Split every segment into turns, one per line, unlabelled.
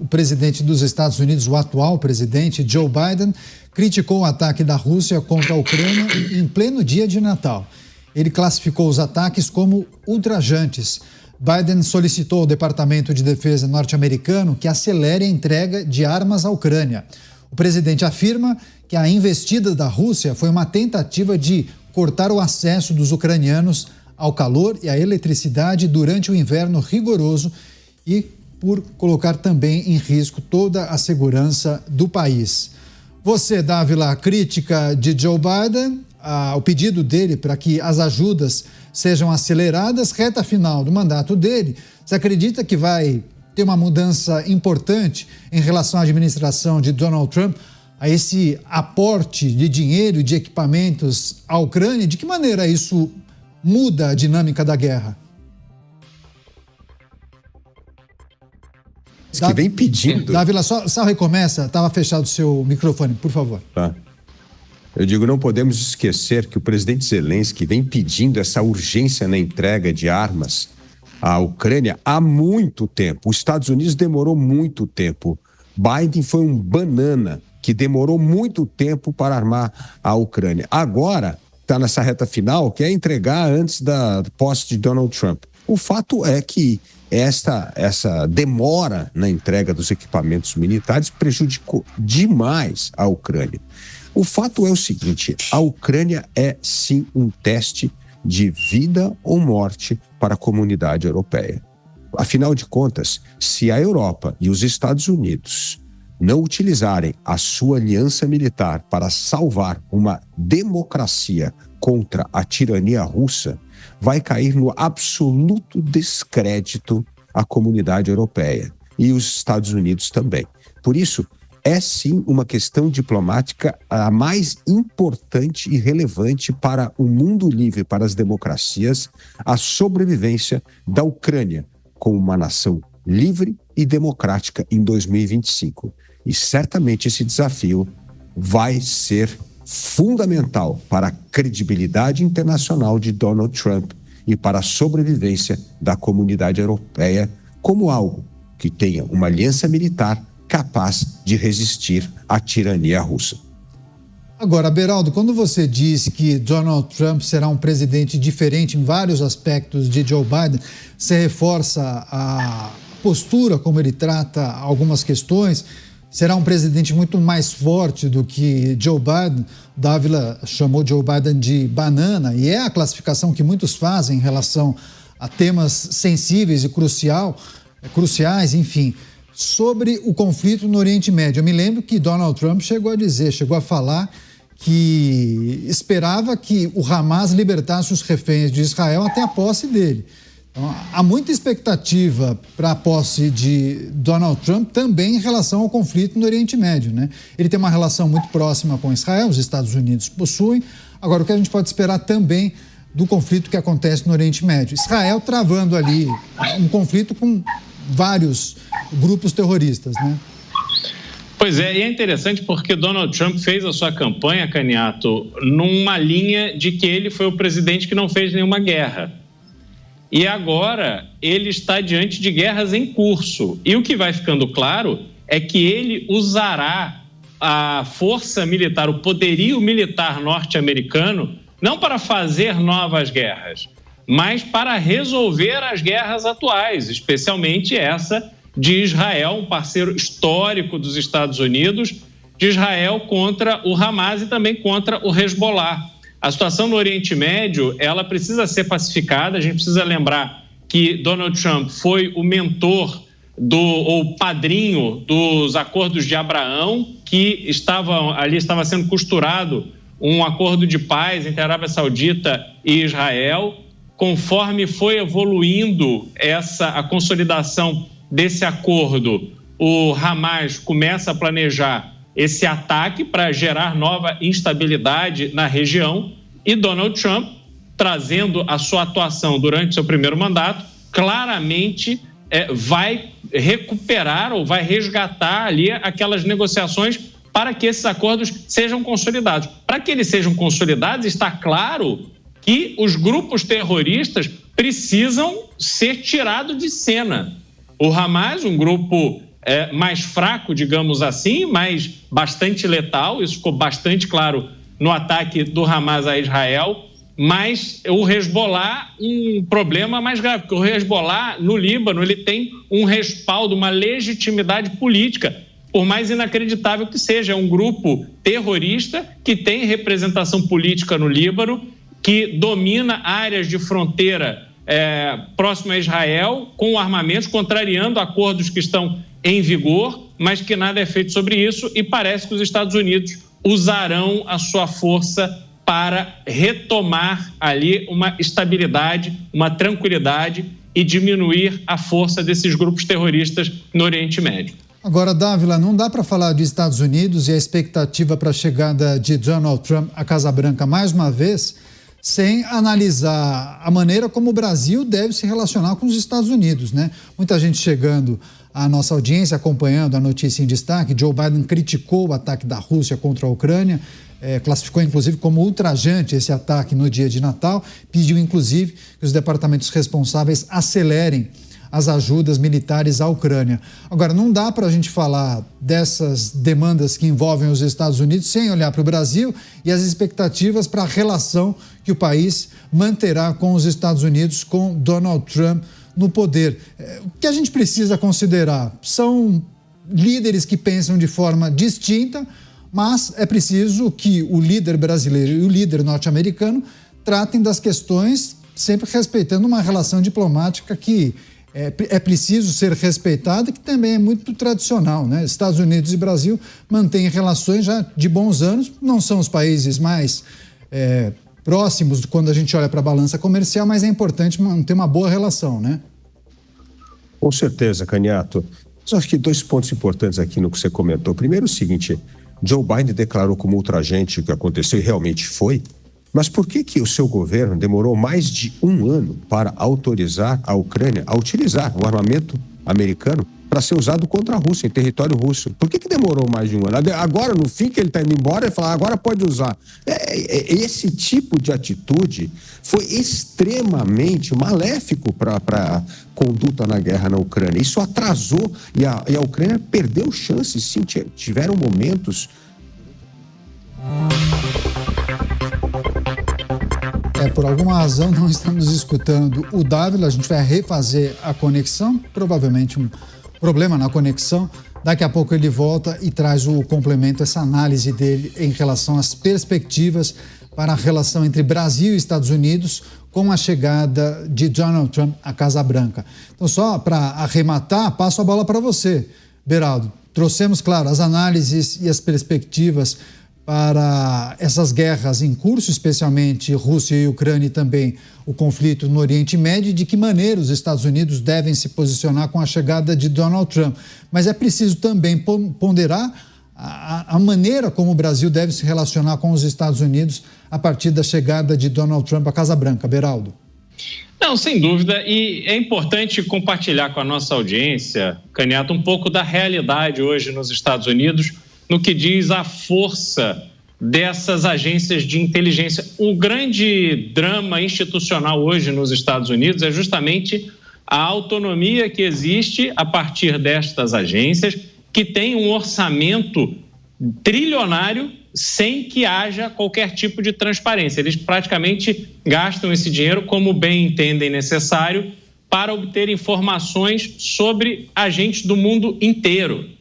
o presidente dos Estados Unidos, o atual presidente Joe Biden, criticou o ataque da Rússia contra a Ucrânia em pleno dia de Natal. Ele classificou os ataques como ultrajantes. Biden solicitou ao Departamento de Defesa norte-americano que acelere a entrega de armas à Ucrânia. O presidente afirma que a investida da Rússia foi uma tentativa de cortar o acesso dos ucranianos ao calor e à eletricidade durante o inverno rigoroso e por colocar também em risco toda a segurança do país. Você, Dávila, a crítica de Joe Biden, o pedido dele para que as ajudas sejam aceleradas, reta final do mandato dele, você acredita que vai ter uma mudança importante em relação à administração de Donald Trump, a esse aporte de dinheiro e de equipamentos à Ucrânia? De que maneira isso muda a dinâmica da guerra?
Que vem pedindo.
Dávila, só recomeça, estava fechado o seu microfone, por favor.
Tá. Eu digo, não podemos esquecer que o presidente Zelensky vem pedindo essa urgência na entrega de armas à Ucrânia há muito tempo. Os Estados Unidos demorou muito tempo. Biden foi um banana que demorou muito tempo para armar a Ucrânia. Agora está nessa reta final, que é entregar antes da posse de Donald Trump. O fato é que essa demora na entrega dos equipamentos militares prejudicou demais a Ucrânia. O fato é o seguinte, a Ucrânia é sim um teste de vida ou morte para a comunidade europeia. Afinal de contas, se a Europa e os Estados Unidos não utilizarem a sua aliança militar para salvar uma democracia contra a tirania russa, vai cair no absoluto descrédito a comunidade europeia e os Estados Unidos também. Por isso, é sim uma questão diplomática a mais importante e relevante para o mundo livre, para as democracias, a sobrevivência da Ucrânia como uma nação livre e democrática em 2025. E certamente esse desafio vai ser fundamental para a credibilidade internacional de Donald Trump e para a sobrevivência da comunidade europeia como algo que tenha uma aliança militar capaz de resistir à tirania russa.
Agora, Beraldo, quando você diz que Donald Trump será um presidente diferente em vários aspectos de Joe Biden, você reforça a postura como ele trata algumas questões? Será um presidente muito mais forte do que Joe Biden? Dávila chamou Joe Biden de banana, e é a classificação que muitos fazem em relação a temas sensíveis e cruciais, enfim, sobre o conflito no Oriente Médio. Eu me lembro que Donald Trump chegou a falar que esperava que o Hamas libertasse os reféns de Israel até a posse dele. Então, há muita expectativa para a posse de Donald Trump também em relação ao conflito no Oriente Médio, né? Ele tem uma relação muito próxima com Israel, os Estados Unidos possuem. Agora, o que a gente pode esperar também do conflito que acontece no Oriente Médio? Israel travando ali um conflito com vários grupos terroristas, né?
Pois é, e é interessante porque Donald Trump fez a sua campanha, Caniato, numa linha de que ele foi o presidente que não fez nenhuma guerra. E agora ele está diante de guerras em curso. E o que vai ficando claro é que ele usará a força militar, o poderio militar norte-americano, não para fazer novas guerras, mas para resolver as guerras atuais, especialmente essa de Israel, um parceiro histórico dos Estados Unidos, de Israel contra o Hamas e também contra o Hezbollah. A situação no Oriente Médio, ela precisa ser pacificada. A gente precisa lembrar que Donald Trump foi o mentor ou padrinho dos acordos de Abraão, que estava sendo costurado um acordo de paz entre a Arábia Saudita e Israel. Conforme foi evoluindo a consolidação desse acordo, o Hamas começa a planejar esse ataque para gerar nova instabilidade na região, e Donald Trump, trazendo a sua atuação durante seu primeiro mandato, claramente vai recuperar ou vai resgatar ali aquelas negociações para que esses acordos sejam consolidados. Para que eles sejam consolidados, está claro que os grupos terroristas precisam ser tirados de cena. O Hamas, um grupo mais fraco, digamos assim, mas bastante letal. Isso ficou bastante claro no ataque do Hamas a Israel. Mas o Hezbollah, um problema mais grave, porque o Hezbollah, no Líbano, ele tem um respaldo, uma legitimidade política, por mais inacreditável que seja. É um grupo terrorista que tem representação política no Líbano, que domina áreas de fronteira próximo a Israel, com armamentos, contrariando acordos que estão em vigor, mas que nada é feito sobre isso, e parece que os Estados Unidos usarão a sua força para retomar ali uma estabilidade, uma tranquilidade e diminuir a força desses grupos terroristas no Oriente Médio.
Agora, Dávila, não dá para falar de Estados Unidos e a expectativa para a chegada de Donald Trump à Casa Branca mais uma vez, sem analisar a maneira como o Brasil deve se relacionar com os Estados Unidos, né? Muita gente chegando à nossa audiência, acompanhando a notícia em destaque. Joe Biden criticou o ataque da Rússia contra a Ucrânia, classificou inclusive como ultrajante esse ataque no dia de Natal, pediu inclusive que os departamentos responsáveis acelerem as ajudas militares à Ucrânia. Agora, não dá para a gente falar dessas demandas que envolvem os Estados Unidos sem olhar para o Brasil e as expectativas para a relação que o país manterá com os Estados Unidos, com Donald Trump no poder. O que a gente precisa considerar são líderes que pensam de forma distinta, mas é preciso que o líder brasileiro e o líder norte-americano tratem das questões sempre respeitando uma relação diplomática que é preciso ser respeitada e que também é muito tradicional, né? Estados Unidos e Brasil mantêm relações já de bons anos, não são os países mais próximos quando a gente olha para a balança comercial, mas é importante manter uma boa relação, né?
Com certeza, Caniato. Mas acho que 2 pontos importantes aqui no que você comentou. Primeiro, o seguinte: Joe Biden declarou como ultrajante o que aconteceu e realmente foi, mas por que o seu governo demorou mais de 1 ano para autorizar a Ucrânia a utilizar o armamento americano para ser usado contra a Rússia, em território russo? Por que demorou mais de 1 ano? Agora, no fim, que ele está indo embora, ele fala, agora pode usar. Esse tipo de atitude foi extremamente maléfico para a conduta na guerra na Ucrânia. Isso atrasou e a Ucrânia perdeu chances, sim, tiveram momentos...
Por alguma razão não estamos escutando o Dávila, a gente vai refazer a conexão, provavelmente um problema na conexão. Daqui a pouco ele volta e traz o complemento, essa análise dele em relação às perspectivas para a relação entre Brasil e Estados Unidos com a chegada de Donald Trump à Casa Branca. Então, só para arrematar, passo a bola para você, Beraldo. Trouxemos, claro, as análises e as perspectivas para essas guerras em curso, especialmente Rússia e Ucrânia e também o conflito no Oriente Médio, e de que maneira os Estados Unidos devem se posicionar com a chegada de Donald Trump. Mas é preciso também ponderar a maneira como o Brasil deve se relacionar com os Estados Unidos a partir da chegada de Donald Trump à Casa Branca. Beraldo.
Não, sem dúvida, e é importante compartilhar com a nossa audiência, Caniato, um pouco da realidade hoje nos Estados Unidos, no que diz a força dessas agências de inteligência. O grande drama institucional hoje nos Estados Unidos é justamente a autonomia que existe a partir destas agências, que tem um orçamento trilionário sem que haja qualquer tipo de transparência. Eles praticamente gastam esse dinheiro como bem entendem necessário para obter informações sobre agentes do mundo inteiro.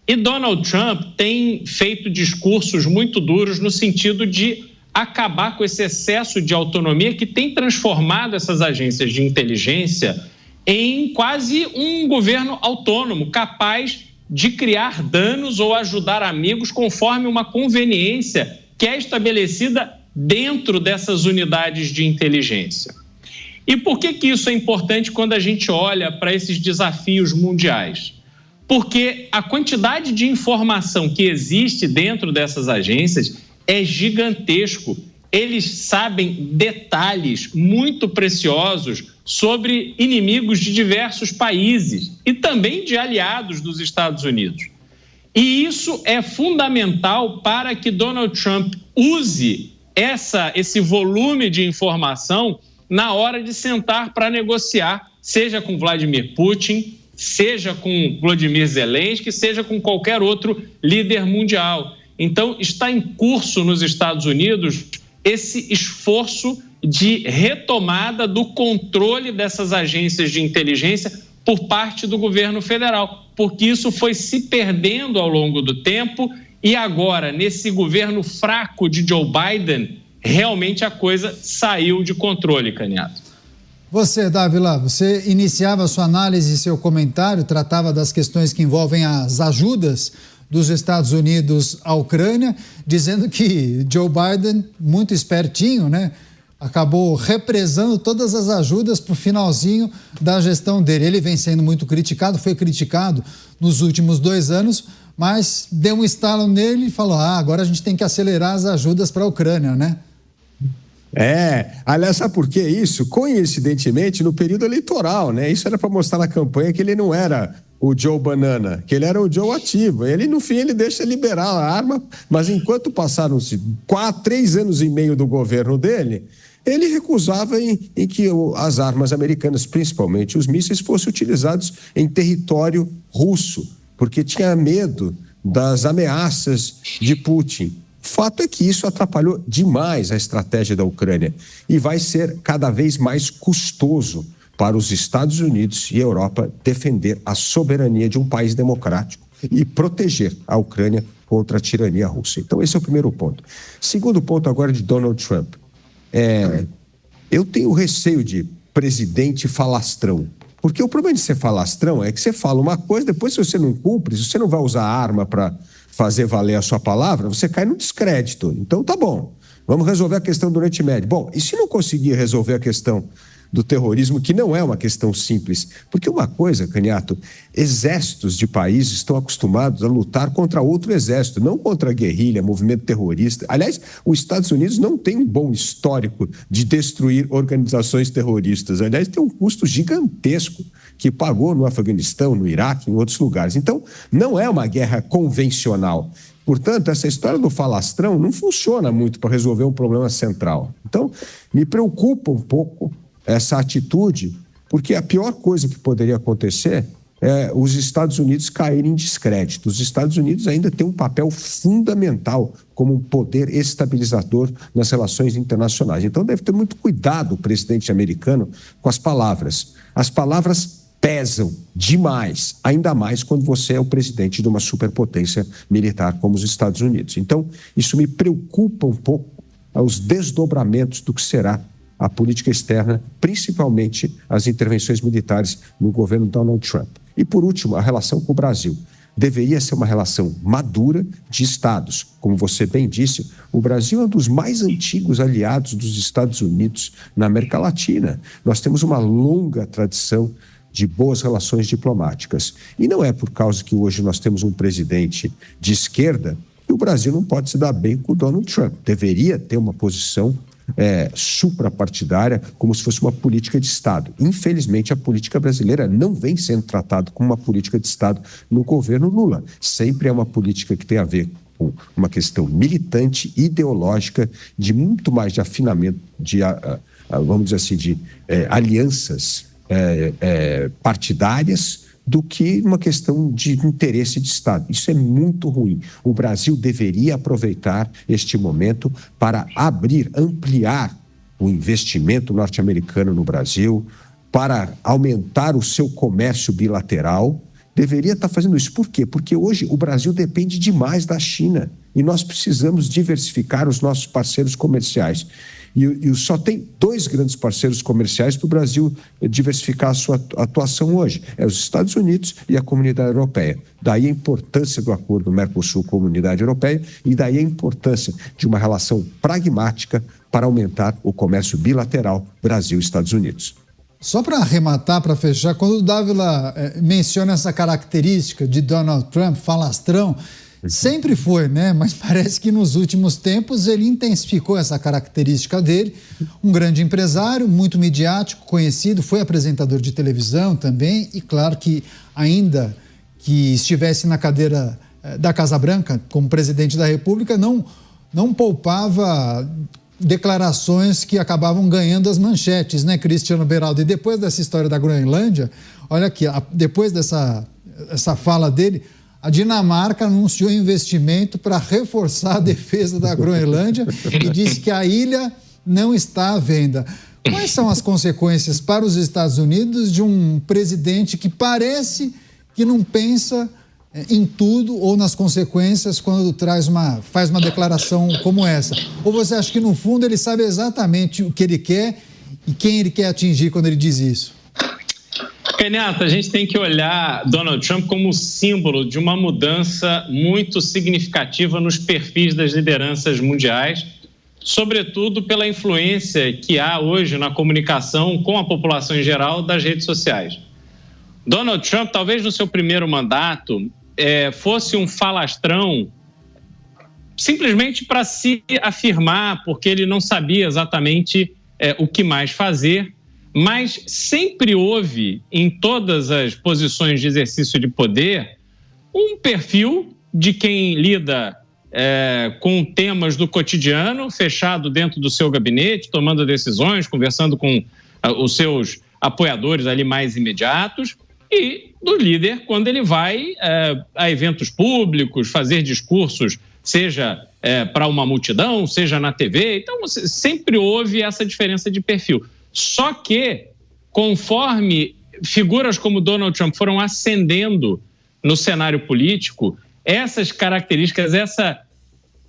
E Donald Trump tem feito discursos muito duros no sentido de acabar com esse excesso de autonomia que tem transformado essas agências de inteligência em quase um governo autônomo, capaz de criar danos ou ajudar amigos conforme uma conveniência que é estabelecida dentro dessas unidades de inteligência. E por que isso é importante quando a gente olha para esses desafios mundiais? Porque a quantidade de informação que existe dentro dessas agências é gigantesco. Eles sabem detalhes muito preciosos sobre inimigos de diversos países e também de aliados dos Estados Unidos. E isso é fundamental para que Donald Trump use esse volume de informação na hora de sentar para negociar, seja com Vladimir Putin, seja com Volodymyr Zelensky, seja com qualquer outro líder mundial. Então, está em curso nos Estados Unidos esse esforço de retomada do controle dessas agências de inteligência por parte do governo federal, porque isso foi se perdendo ao longo do tempo e agora, nesse governo fraco de Joe Biden, realmente a coisa saiu de controle, Caniato.
Você, Dávila, você iniciava a sua análise e seu comentário, tratava das questões que envolvem as ajudas dos Estados Unidos à Ucrânia, dizendo que Joe Biden, muito espertinho, né, acabou represando todas as ajudas para o finalzinho da gestão dele. Ele vem sendo muito criticado, foi criticado nos últimos 2 anos, mas deu um estalo nele e falou, agora a gente tem que acelerar as ajudas para a Ucrânia, né?
Aliás, sabe por que isso? Coincidentemente, no período eleitoral, né? Isso era para mostrar na campanha que ele não era o Joe Banana, que ele era o Joe ativo. Ele, no fim, ele deixa liberar a arma, mas enquanto passaram-se 3 anos e meio do governo dele, ele recusava em que as armas americanas, principalmente os mísseis, fossem utilizados em território russo, porque tinha medo das ameaças de Putin. Fato é que isso atrapalhou demais a estratégia da Ucrânia e vai ser cada vez mais custoso para os Estados Unidos e a Europa defender a soberania de um país democrático e proteger a Ucrânia contra a tirania russa. Então, esse é o primeiro ponto. Segundo ponto agora de Donald Trump. Eu tenho receio de presidente falastrão. Porque o problema de ser falastrão é que você fala uma coisa, depois se você não cumpre, se você não vai usar arma para fazer valer a sua palavra, você cai no descrédito. Então tá bom, vamos resolver a questão do Oriente Médio. Bom, e se não conseguir resolver a questão do terrorismo, que não é uma questão simples? Porque uma coisa, Caniato, exércitos de países estão acostumados a lutar contra outro exército, não contra a guerrilha, movimento terrorista. Aliás, os Estados Unidos não tem um bom histórico de destruir organizações terroristas. Aliás, tem um custo gigantesco que pagou no Afeganistão, no Iraque, em outros lugares. Então, não é uma guerra convencional. Portanto, essa história do falastrão não funciona muito para resolver um problema central. Então, me preocupa um pouco essa atitude, porque a pior coisa que poderia acontecer é os Estados Unidos caírem em descrédito. Os Estados Unidos ainda têm um papel fundamental como um poder estabilizador nas relações internacionais. Então, deve ter muito cuidado o presidente americano com as palavras. As palavras pesam demais, ainda mais quando você é o presidente de uma superpotência militar como os Estados Unidos. Então, isso me preocupa um pouco os desdobramentos do que será a política externa, principalmente as intervenções militares no governo Donald Trump. E, por último, a relação com o Brasil. Deveria ser uma relação madura de Estados. Como você bem disse, o Brasil é um dos mais antigos aliados dos Estados Unidos na América Latina. Nós temos uma longa tradição de boas relações diplomáticas. E não é por causa que hoje nós temos um presidente de esquerda que o Brasil não pode se dar bem com o Donald Trump. Deveria ter uma posição suprapartidária, como se fosse uma política de Estado. Infelizmente, a política brasileira não vem sendo tratada como uma política de Estado no governo Lula. Sempre é uma política que tem a ver com uma questão militante, ideológica, de muito mais de afinamento, vamos dizer assim, de alianças partidárias, do que uma questão de interesse de Estado. Isso é muito ruim. O Brasil deveria aproveitar este momento para ampliar o investimento norte-americano no Brasil, para aumentar o seu comércio bilateral. Deveria estar fazendo isso. Por quê? Porque hoje o Brasil depende demais da China e nós precisamos diversificar os nossos parceiros comerciais. E só tem 2 grandes parceiros comerciais para o Brasil diversificar a sua atuação hoje. É os Estados Unidos e a Comunidade Europeia. Daí a importância do acordo Mercosul com a Comunidade Europeia e daí a importância de uma relação pragmática para aumentar o comércio bilateral Brasil-Estados Unidos.
Só para arrematar, para fechar, quando o Dávila menciona essa característica de Donald Trump, falastrão, sempre foi, né? Mas parece que nos últimos tempos ele intensificou essa característica dele. Um grande empresário, muito midiático, conhecido, foi apresentador de televisão também e claro que ainda que estivesse na cadeira da Casa Branca como presidente da República, não poupava declarações que acabavam ganhando as manchetes, né, Cristiano Beraldo? E depois dessa história da Groenlândia, olha aqui, depois dessa fala dele, a Dinamarca anunciou investimento para reforçar a defesa da Groenlândia e disse que a ilha não está à venda. Quais são as consequências para os Estados Unidos de um presidente que parece que não pensa em tudo ou nas consequências quando faz uma declaração como essa? Ou você acha que, no fundo, ele sabe exatamente o que ele quer e quem ele quer atingir quando ele diz isso?
Kenyatta, a gente tem que olhar Donald Trump como símbolo de uma mudança muito significativa nos perfis das lideranças mundiais, sobretudo pela influência que há hoje na comunicação com a população em geral das redes sociais. Donald Trump, talvez no seu primeiro mandato, fosse um falastrão simplesmente para se afirmar, porque ele não sabia exatamente o que mais fazer, mas sempre houve, em todas as posições de exercício de poder, um perfil de quem lida com temas do cotidiano, fechado dentro do seu gabinete, tomando decisões, conversando com os seus apoiadores ali mais imediatos, e do líder quando ele vai a eventos públicos, fazer discursos, seja para uma multidão, seja na TV. Então, sempre houve essa diferença de perfil. Só que, conforme figuras como Donald Trump foram ascendendo no cenário político, essas características,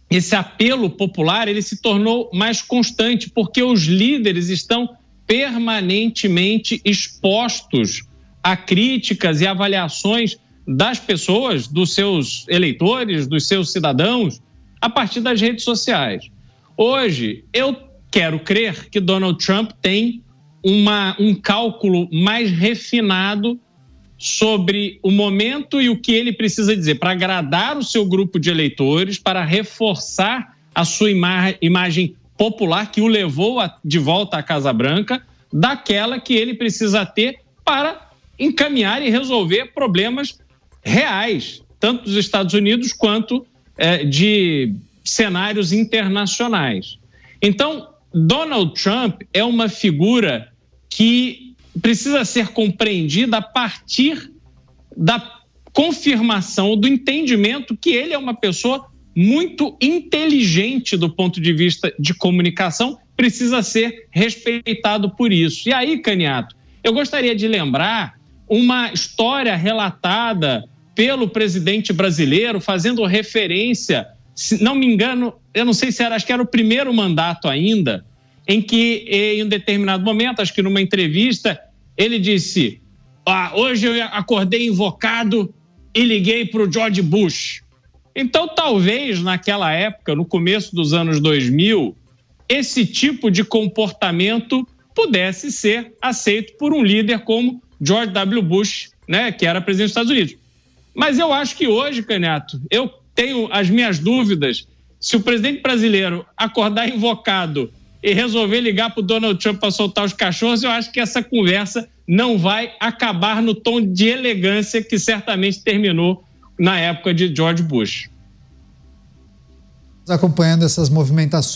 esse apelo popular, ele se tornou mais constante, porque os líderes estão permanentemente expostos a críticas e avaliações das pessoas, dos seus eleitores, dos seus cidadãos, a partir das redes sociais. Hoje, eu quero crer que Donald Trump tem um cálculo mais refinado sobre o momento e o que ele precisa dizer para agradar o seu grupo de eleitores, para reforçar a sua imagem popular que o levou de volta à Casa Branca, daquela que ele precisa ter para encaminhar e resolver problemas reais, tanto dos Estados Unidos quanto de cenários internacionais. Então, Donald Trump é uma figura que precisa ser compreendida a partir da confirmação, do entendimento que ele é uma pessoa muito inteligente do ponto de vista de comunicação, precisa ser respeitado por isso. E aí, Caniato, eu gostaria de lembrar uma história relatada pelo presidente brasileiro, fazendo referência, se não me engano, eu não sei se era, acho que era o primeiro mandato ainda, em que, em um determinado momento, acho que numa entrevista, ele disse: hoje eu acordei invocado e liguei para o George Bush. Então, talvez, naquela época, no começo dos anos 2000, esse tipo de comportamento pudesse ser aceito por um líder como George W. Bush, né, que era presidente dos Estados Unidos. Mas eu acho que hoje, Caneto, eu tenho as minhas dúvidas se o presidente brasileiro acordar invocado e resolver ligar para o Donald Trump para soltar os cachorros. Eu acho que essa conversa não vai acabar no tom de elegância que certamente terminou na época de George Bush.
Acompanhando essas movimentações.